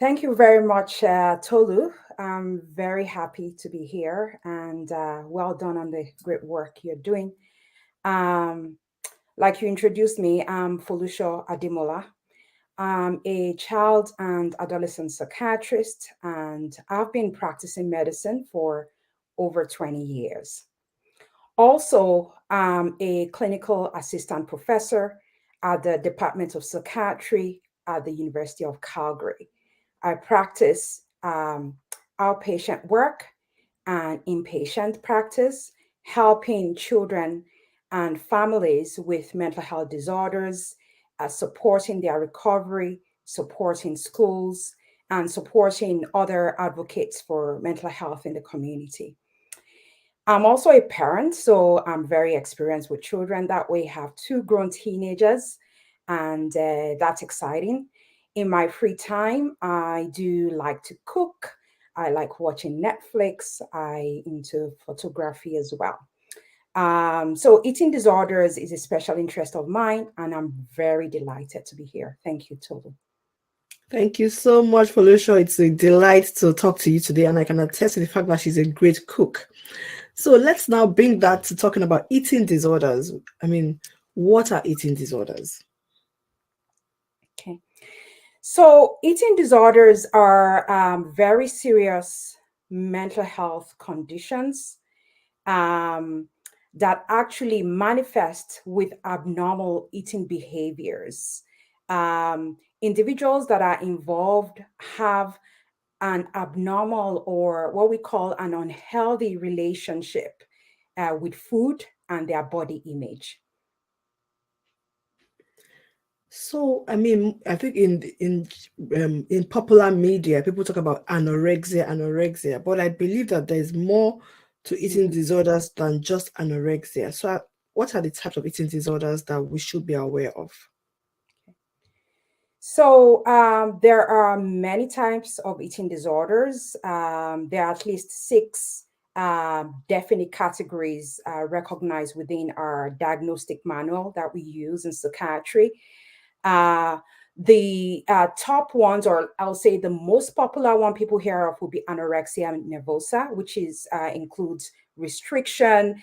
Thank you very much, Tolu. I'm very happy to be here and well done on the great work you're doing. Um, like you introduced me, I'm Foluso Ademola. I'm a child and adolescent psychiatrist, and I've been practicing medicine for over 20 years. Also, I'm a clinical assistant professor at the Department of Psychiatry at the University of Calgary. I practice outpatient work and inpatient practice, helping children and families with mental health disorders, supporting their recovery, supporting schools, and supporting other advocates for mental health in the community. I'm also a parent, so I'm very experienced with children. That way, have two grown teenagers, and that's exciting. In my free time, I do like to cook. I like watching Netflix. I into photography as well. So eating disorders is a special interest of mine, and I'm very delighted to be here. Thank you, Tolu. Thank you so much, Felicia. It's a delight to talk to you today, and I can attest to the fact that she's a great cook. So let's now bring that to talking about eating disorders. I mean, what are eating disorders? Okay. So, eating disorders are very serious mental health conditions um, that actually manifest with abnormal eating behaviors. Individuals that are involved have an abnormal or what we call an unhealthy relationship with food and their body image. So, I mean, I think in popular media, people talk about anorexia, but I believe that there is more to eating Mhm. disorders than just anorexia. So, what are the types of eating disorders that we should be aware of? So there are many types of eating disorders. There are at least six definite categories recognized within our diagnostic manual that we use in psychiatry. Uh, the top ones, or I'll say the most popular one people hear of, will be anorexia nervosa, which is includes restriction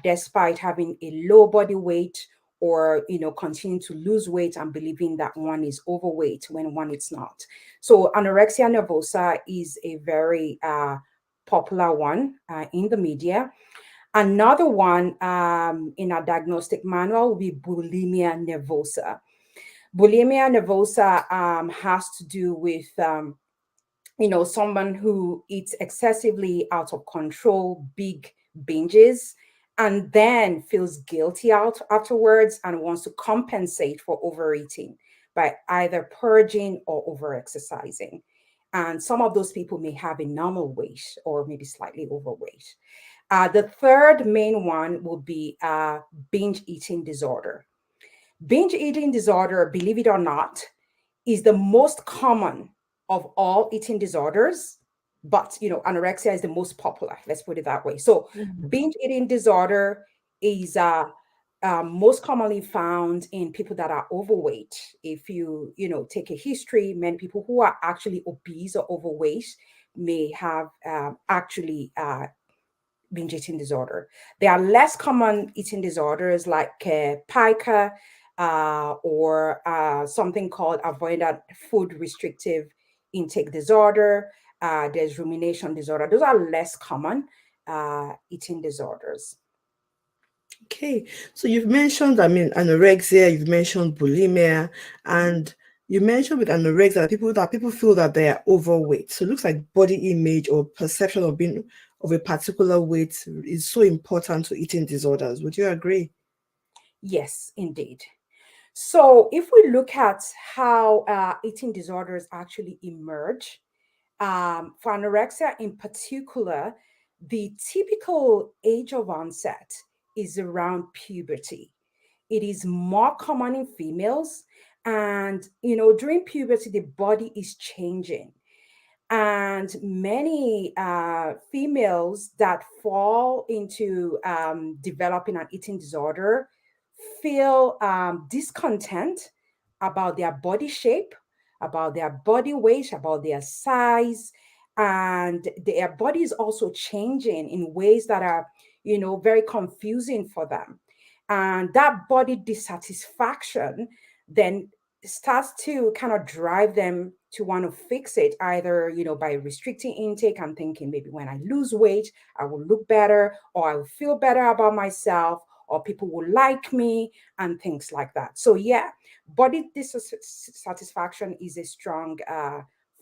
despite having a low body weight, or continue to lose weight and believing that one is overweight when one is not. So anorexia nervosa is a very popular one in the media. Another one in our diagnostic manual will be bulimia nervosa. Bulimia nervosa has to do with someone who eats excessively out of control, big binges, and then feels guilty out afterwards and wants to compensate for overeating by either purging or over-exercising. And some of those people may have a normal weight or maybe slightly overweight. The third main one will be binge eating disorder. Binge eating disorder, believe it or not, is the most common of all eating disorders, but anorexia is the most popular. Let's put it that way. So, Mhm. binge eating disorder is most commonly found in people that are overweight. If take a history, many people who are actually obese or overweight may have actually binge eating disorder. There are less common eating disorders like pica or something called avoidant food restrictive intake disorder. There's rumination disorder. Those are less common eating disorders. Okay, so you've mentioned, I mean, anorexia, you've mentioned bulimia, Mhm. and you mentioned with anorexia that people feel that they are overweight. So it looks like body image or perception of being of a particular weight is so important to eating disorders. Would you agree? Yes, indeed. So if we look at how eating disorders actually emerge, for anorexia in particular, the typical age of onset is around puberty. It is more common in females. And, during puberty, the body is changing. And many females that fall into developing an eating disorder feel discontent about their body shape, about their body weight, about their size, and their body is also changing in ways that are, very confusing for them. And that body dissatisfaction then starts to kind of drive them to want to fix it, either by restricting intake and thinking maybe when I lose weight I will look better, or I will feel better about myself, or people will like me, and things like that. So yeah, body dissatisfaction is a strong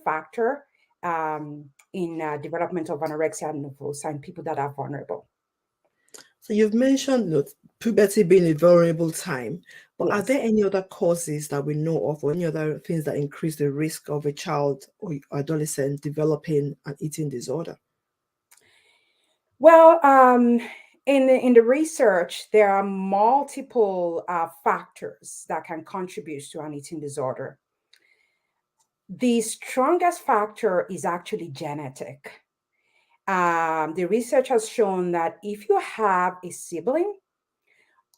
factor in development of anorexia nervosa in people that are vulnerable. So you've mentioned, puberty being a vulnerable time, but are Yes. there any other causes that we know of, or any other things that increase the risk of a child or adolescent developing an eating disorder? Well, in the research, there are multiple factors that can contribute to an eating disorder. The strongest factor is actually genetic. The research has shown that if you have a sibling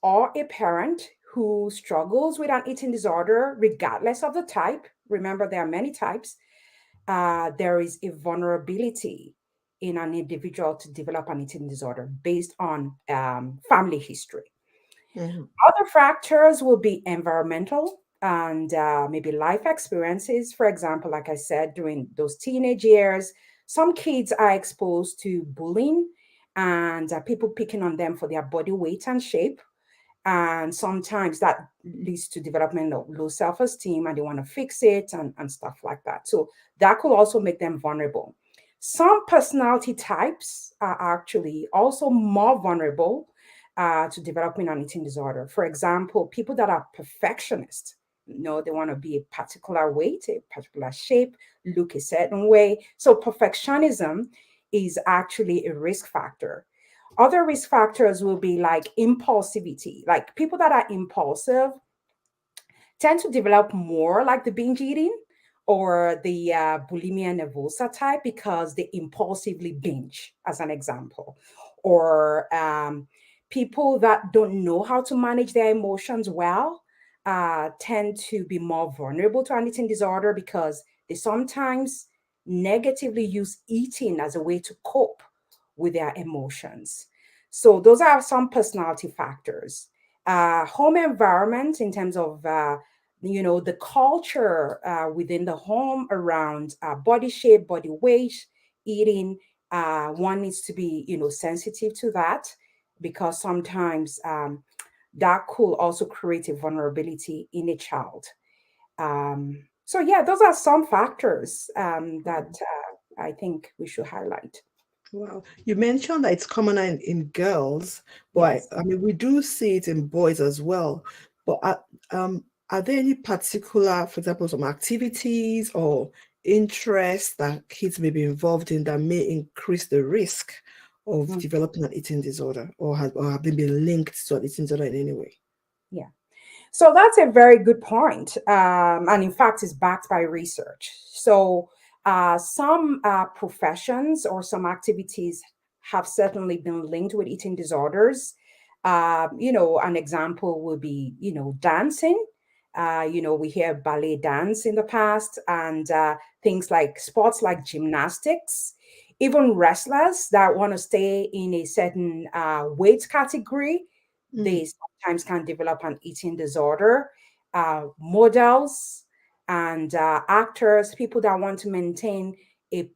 or a parent who struggles with an eating disorder, regardless of the type, remember there are many types, there is a vulnerability in an individual to develop an eating disorder based on family history. Mhm. Other factors will be environmental and maybe life experiences. For example, like I said, during those teenage years, some kids are exposed to bullying and people picking on them for their body weight and shape, and sometimes that leads to development of low self-esteem and they want to fix it and stuff like that. So that could also make them vulnerable. Some personality types are actually also more vulnerable to developing an eating disorder. For example, people that are perfectionists, they want to be a particular weight, a particular shape, look a certain way. So perfectionism is actually a risk factor. Other risk factors will be like impulsivity. Like people that are impulsive tend to develop more like the binge eating or the bulimia nervosa type because they impulsively binge, as an example. Or people that don't know how to manage their emotions well tend to be more vulnerable to an eating disorder because they sometimes negatively use eating as a way to cope with their emotions. So those are some personality factors. Home environment in terms of the culture within the home around body shape, body weight, eating. One needs to be sensitive to that because sometimes that could also create a vulnerability in a child. So yeah, those are some factors that I think we should highlight. Wow. You mentioned that it's commoner in girls, but Yes. I mean, we do see it in boys as well. But are there any particular, for example, some activities or interests that kids may be involved in that may increase the risk of Mm, developing an eating disorder, or have they been linked to an eating disorder in any way? yeah. So that's a very good point. And in fact, it's backed by research. So some professions or some activities have certainly been linked with eating disorders. An example would be, dancing. We hear ballet dance in the past and things like sports like gymnastics, even wrestlers that want to stay in a certain weight category, Mm, they sometimes can develop an eating disorder. Models and actors, people that want to maintain a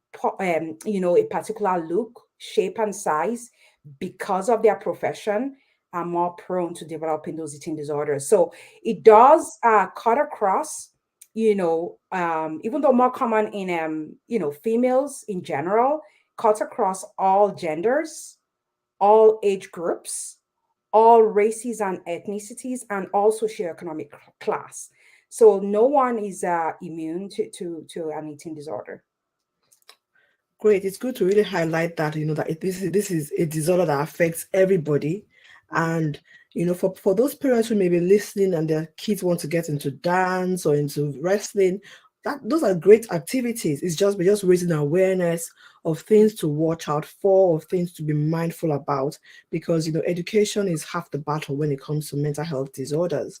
particular look, shape, and size because of their profession are more prone to developing those eating disorders. So it does cut across, even though more common in females in general, cut across all genders, all age groups, all races and ethnicities, and all socioeconomic class. So no one is immune to an eating disorder. great. It's good to really highlight that, that this is a disorder that affects everybody. And, for those parents who may be listening and their kids want to get into dance or into wrestling, those are great activities. It's just, we're just raising awareness of things to watch out for, of things to be mindful about, because, education is half the battle when it comes to mental health disorders.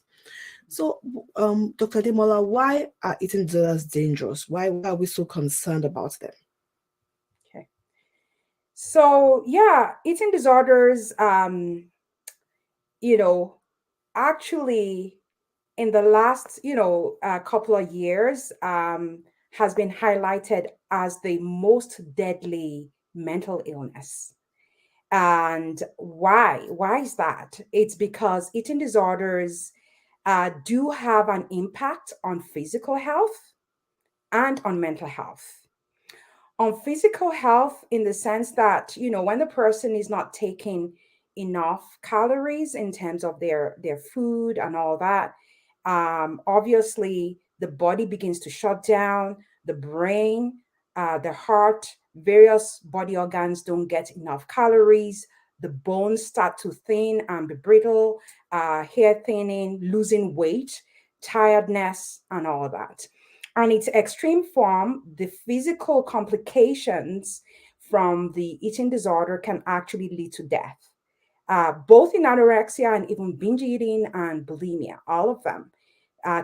So, Dr. Demola, why are eating disorders dangerous? Why are we so concerned about them? Okay. So yeah, eating disorders, you know, actually in the last, couple of years, has been highlighted as the most deadly mental illness. And why? Why is that? It's because eating disorders do have an impact on physical health and on mental health. On physical health, in the sense that, when the person is not taking enough calories in terms of their food and all that, obviously the body begins to shut down, the brain, the heart, various body organs don't get enough calories, the bones start to thin and be brittle, hair thinning, losing weight, tiredness, and all that. And its extreme form, the physical complications from the eating disorder can actually lead to death, both in anorexia and even binge eating and bulimia. All of them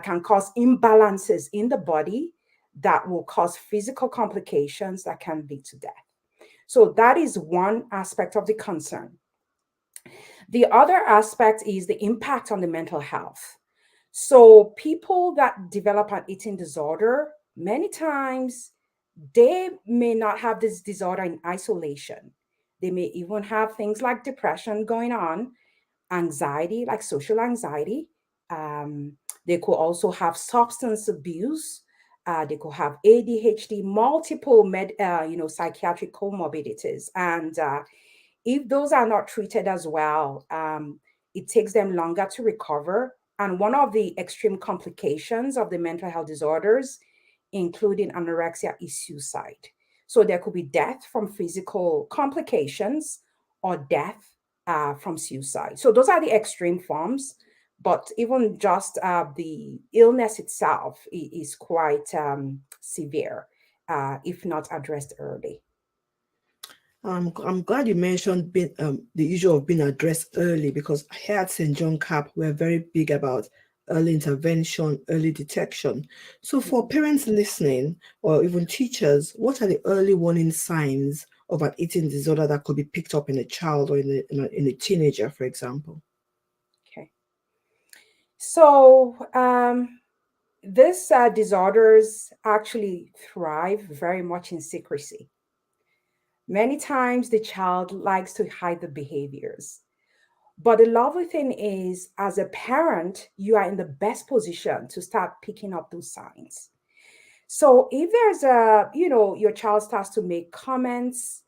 can cause imbalances in the body that will cause physical complications that can lead to death. So that is one aspect of the concern. The other aspect is the impact on the mental health. So people that develop an eating disorder, many times they may not have this disorder in isolation. They may even have things like depression going on, anxiety, like social anxiety. Um, they could also have substance abuse. They could have ADHD, multiple psychiatric comorbidities, and if those are not treated as well, it takes them longer to recover. And one of the extreme complications of the mental health disorders, including anorexia, is suicide. So there could be death from physical complications or death from suicide. So those are the extreme forms. But even just the illness itself is quite severe if not addressed early. I'm glad you mentioned the issue of being addressed early, because here at St. John Cap, we're very big about early intervention, early detection. So, for parents listening or even teachers, what are the early warning signs of an eating disorder that could be picked up in a child or in a teenager, for example? Okay. So, these disorders actually thrive very much in secrecy. Many times the child likes to hide the behaviors. But the lovely thing is, as a parent, you are in the best position to start picking up those signs. So if there's your child starts to make comments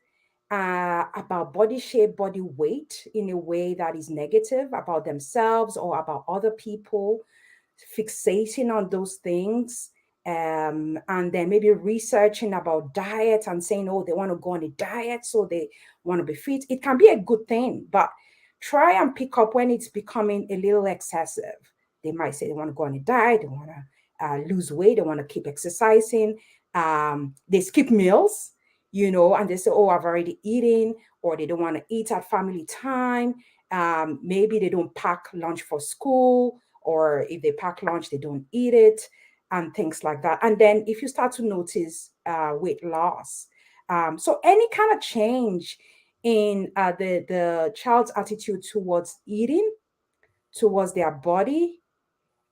about body shape, body weight in a way that is negative about themselves or about other people, fixating on those things, and then maybe researching about diet and saying, oh, they want to go on a diet, so they want to be fit. It can be a good thing, but try and pick up when it's becoming a little excessive. They might say they want to go on a diet, they want to lose weight, they want to keep exercising. They skip meals, and they say, oh, I've already eaten, or they don't want to eat at family time. Maybe they don't pack lunch for school, or if they pack lunch, they don't eat it, and things like that. And then if you start to notice weight loss, so any kind of change in the child's attitude towards eating, towards their body,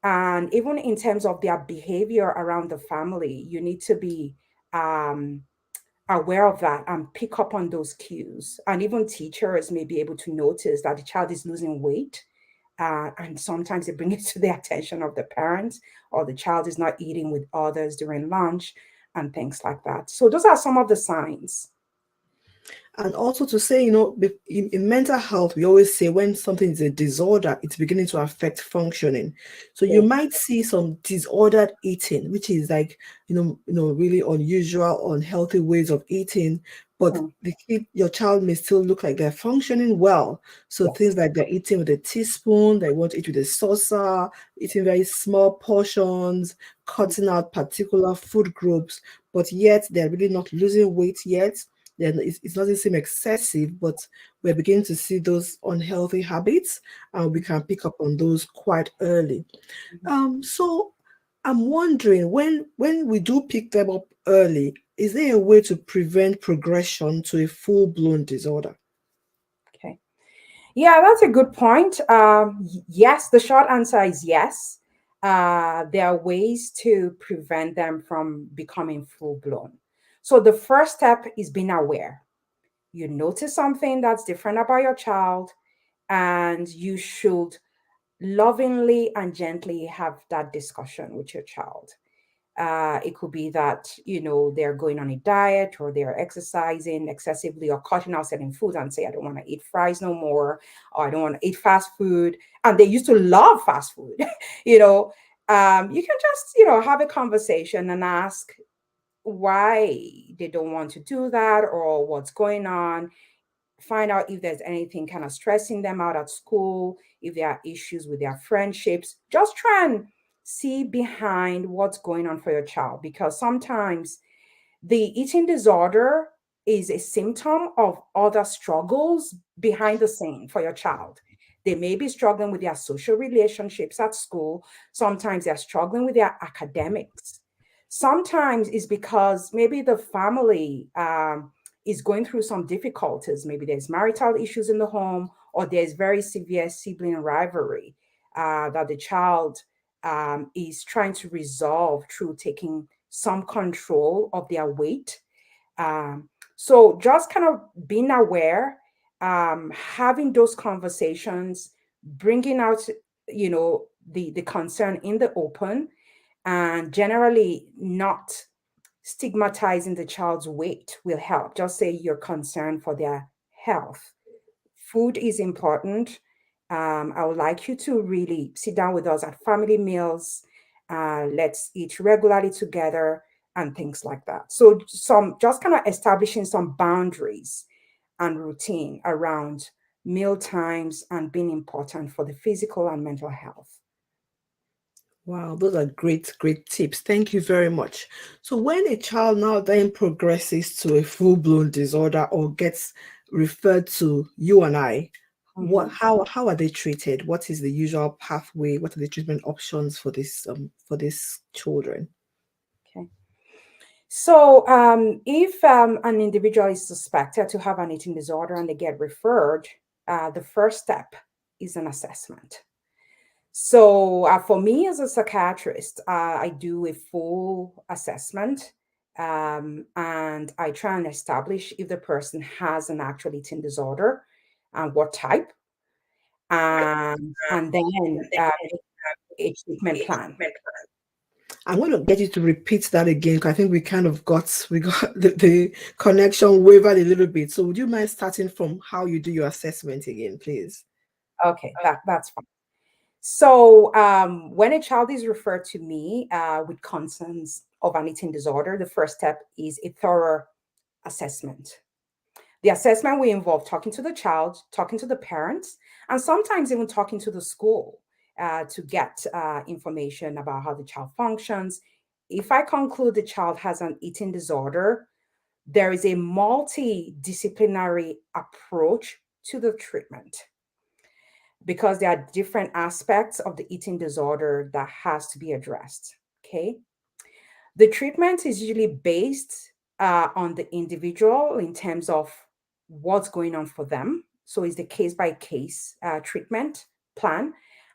and even in terms of their behavior around the family, you need to be um, aware of that and pick up on those cues. And even teachers may be able to notice that the child is losing weight. And sometimes they bring it to the attention of the parents, or the child is not eating with others during lunch and things like that. So those are some of the signs. And also to say, in mental health, we always say when something is a disorder, it's beginning to affect functioning. So you Yeah. might see some disordered eating, which is like, really unusual, unhealthy ways of eating. But Mhm. your child may still look like they're functioning well. So Yes. things like they're eating with a teaspoon, they want to eat with a saucer, eating very small portions, Mhm. cutting out particular food groups, but yet they're really not losing weight yet. then it doesn't seem excessive, but we're beginning to see those unhealthy habits, and we can pick up on those quite early. Mhm. So I'm wondering, when we do pick them up early, is there a way to prevent progression to a full-blown disorder? Okay. Yeah, that's a good point. Yes, the short answer is yes. There are ways to prevent them from becoming full blown. So the first step is being aware. You notice something that's different about your child, and you should lovingly and gently have that discussion with your child. It could be that, they're going on a diet, or they're exercising excessively, or cutting out certain foods, and say, I don't want to eat fries no more, or I don't want to eat fast food. And they used to love fast food. you know, you can just, have a conversation and ask why they don't want to do that, or what's going on. Find out if there's anything kind of stressing them out at school, if there are issues with their friendships. Just try and see behind what's going on for your child, because sometimes the eating disorder is a symptom of other struggles behind the scene for your child. They may be struggling with their social relationships at school. Sometimes they're struggling with their academics. Sometimes it's because maybe the family is going through some difficulties. Maybe there's marital issues in the home, or there's very severe sibling rivalry that the child is trying to resolve through taking some control of their weight. So just kind of being aware, having those conversations, bringing out, the concern in the open, and generally not stigmatizing the child's weight will help. Just say you're concerned for their health. Food is important. I would like you to really sit down with us at family meals. Let's eat regularly together and things like that. So, some just kind of establishing some boundaries and routine around meal times and being important for the physical and mental health. Wow, those are great, great tips. Thank you very much. So, when a child now then progresses to a full-blown disorder or gets referred to you and I, what Mhm. how are they treated? What is the usual pathway? What are the treatment options for these children? Okay. So, if an individual is suspected to have an eating disorder and they get referred, the first step is an assessment. So, for me as a psychiatrist, I do a full assessment, and I try and establish if the person has an actual eating disorder and what type, and then a treatment plan. I'm going to get you to repeat that again because I think we got the connection wavered a little bit. So, would you mind starting from how you do your assessment again, please? Okay, that's fine. So, when a child is referred to me with concerns of an eating disorder, the first step is a thorough assessment. The assessment will involve talking to the child, talking to the parents, and sometimes even talking to the school to get information about how the child functions. If I conclude the child has an eating disorder, there is a multidisciplinary approach to the treatment, because there are different aspects of the eating disorder that has to be addressed. Okay. The treatment is usually based on the individual in terms of what's going on for them. So it's the case by case treatment plan.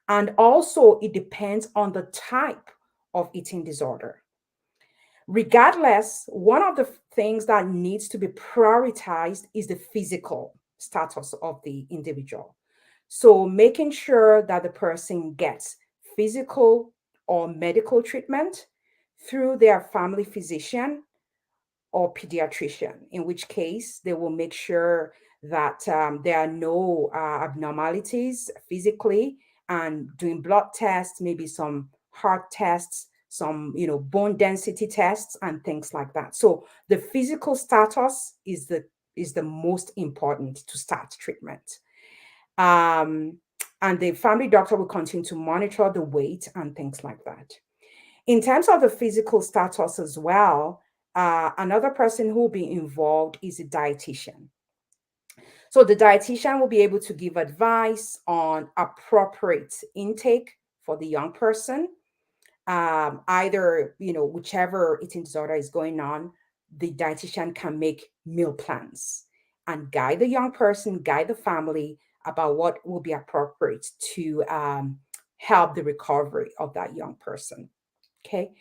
And also, it depends on the type of eating disorder. Regardless, one of the things that needs to be prioritized is the physical status of the individual. So, making sure that the person gets physical or medical treatment through their family physician or pediatrician, in which case they will make sure that there are no abnormalities physically, and doing blood tests, maybe some heart tests, some bone density tests and things like that. So the physical status is the most important to start treatment. Um, and the family doctor will continue to monitor the weight and things like that. In terms of the physical status as well, Another person who will be involved is a dietitian. So the dietitian will be able to give advice on appropriate intake for the young person. Either, whichever eating disorder is going on, the dietitian can make meal plans and guide the young person, guide the family about what will be appropriate to help the recovery of that young person. Okay.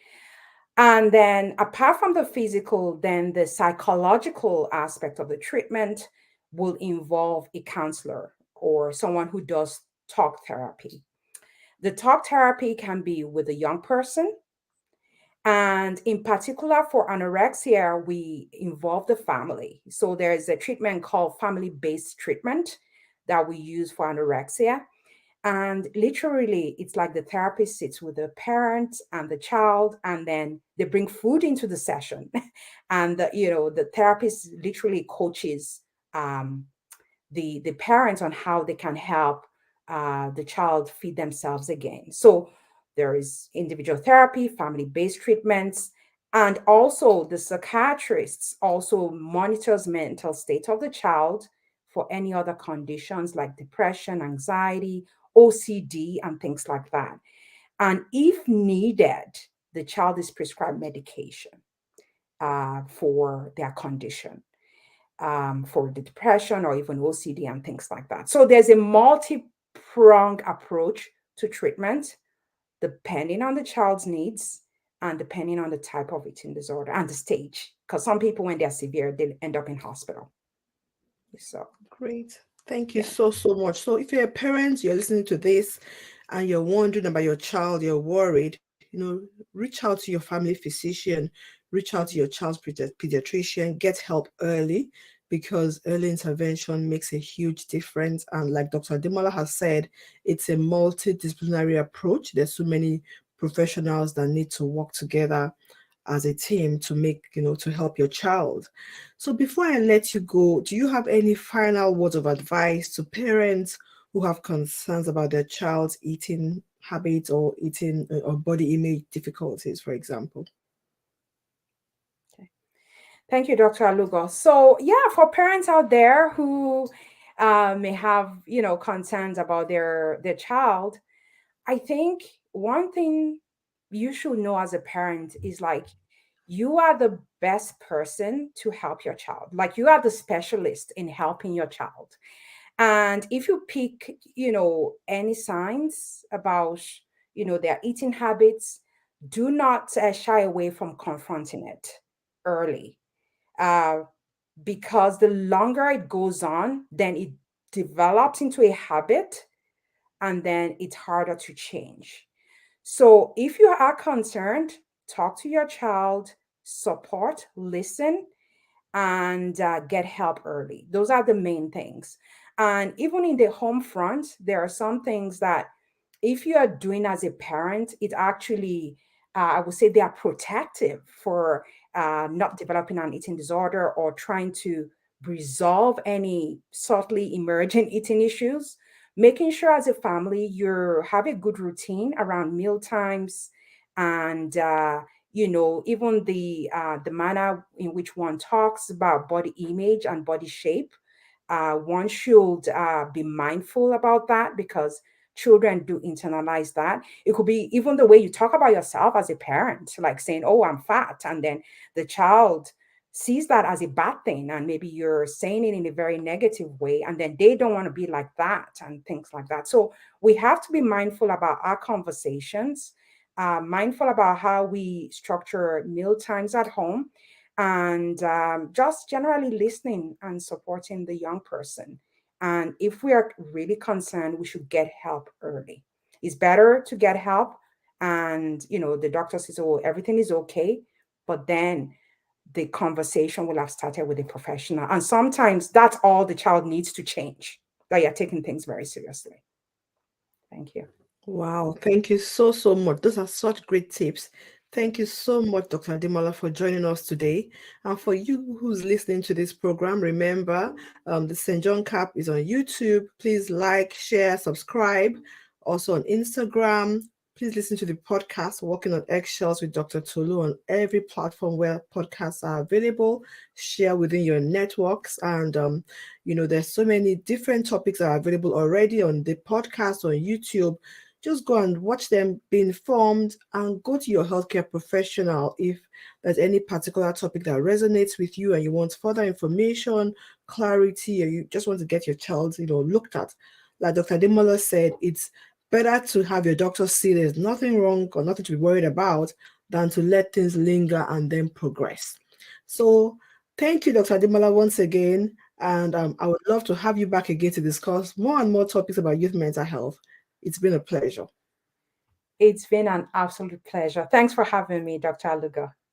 And then, apart from the physical, then the psychological aspect of the treatment will involve a counselor or someone who does talk therapy. The talk therapy can be with a young person. And in particular, for anorexia, we involve the family. So there's a treatment called family based treatment that we use for anorexia. And literally, it's like the therapist sits with the parent and the child, and then they bring food into the session. And the therapist literally coaches um, the parents on how they can help the child feed themselves again. So there is individual therapy, family-based treatments, and also the psychiatrists also monitors mental state of the child for any other conditions like depression, anxiety, OCD, and things like that. And if needed, the child is prescribed medication for their condition, for the depression or even OCD and things like that. So there's a multi-pronged approach to treatment depending on the child's needs and depending on the type of eating disorder and the stage. Because some people, when they're severe, they end up in hospital. So, Great. Thank you yeah. so, so much. So if you're a parent, you're listening to this and you're wondering about your child, you're worried, reach out to your family physician, reach out to your child's pediatrician, get help early because early intervention makes a huge difference. And like Dr. Ademola has said, it's a multidisciplinary approach. There's so many professionals that need to work together as a team to make, to help your child. So before I let you go, do you have any final words of advice to parents who have concerns about their child's eating habits or eating or body image difficulties, for example? Okay. Thank you, Dr. Alugo. So, yeah, for parents out there who may have, concerns about their child, I think one thing you should know as a parent is like you are the best person to help your child. Like you are the specialist in helping your child. And if you pick, any signs about, their eating habits, do not shy away from confronting it early. Uh, because the longer it goes on, then it develops into a habit and then it's harder to change. So if you are concerned, talk to your child, support, listen, and get help early. Those are the main things. And even in the home front, there are some things that if you are doing as a parent, it actually, I would say they are protective for not developing an eating disorder or trying to resolve any subtly emerging eating issues. Making sure as a family you have a good routine around meal times and even the manner in which one talks about body image and body shape. One should be mindful about that because children do internalize that. It could be even the way you talk about yourself as a parent, like saying, "Oh, I'm fat," and then the child sees that as a bad thing, and maybe you're saying it in a very negative way, and then they don't want to be like that, and things like that. So we have to be mindful about our conversations, mindful about how we structure meal times at home, and just generally listening and supporting the young person. And if we are really concerned, we should get help early. It's better to get help and the doctor says, "Oh, everything is okay," but then the conversation will have started with a professional. And sometimes that's all the child needs to change, that you're taking things very seriously. Thank you. Wow, thank you so, so much. Those are such great tips. Thank you so much, Dr. Ademola, for joining us today. And for you who's listening to this program, remember the St. John Cap is on YouTube. Please like, share, subscribe. Also on Instagram. please listen to the podcast Walking on Eggshells with Dr. Tolu on every platform where podcasts are available. Share within your networks. And, there's so many different topics that are available already on the podcast, on YouTube. Just go and watch them, be informed, and go to your healthcare professional if there's any particular topic that resonates with you and you want further information, clarity, or you just want to get your child, looked at. Like Dr. Ademola said, it's better to have your doctor see there's nothing wrong or nothing to be worried about than to let things linger and then progress. So thank you, Dr. Ademola, once again. And I would love to have you back again to discuss more and more topics about youth mental health. It's been a pleasure. It's been an absolute pleasure. Thanks for having me, Dr. Aluga.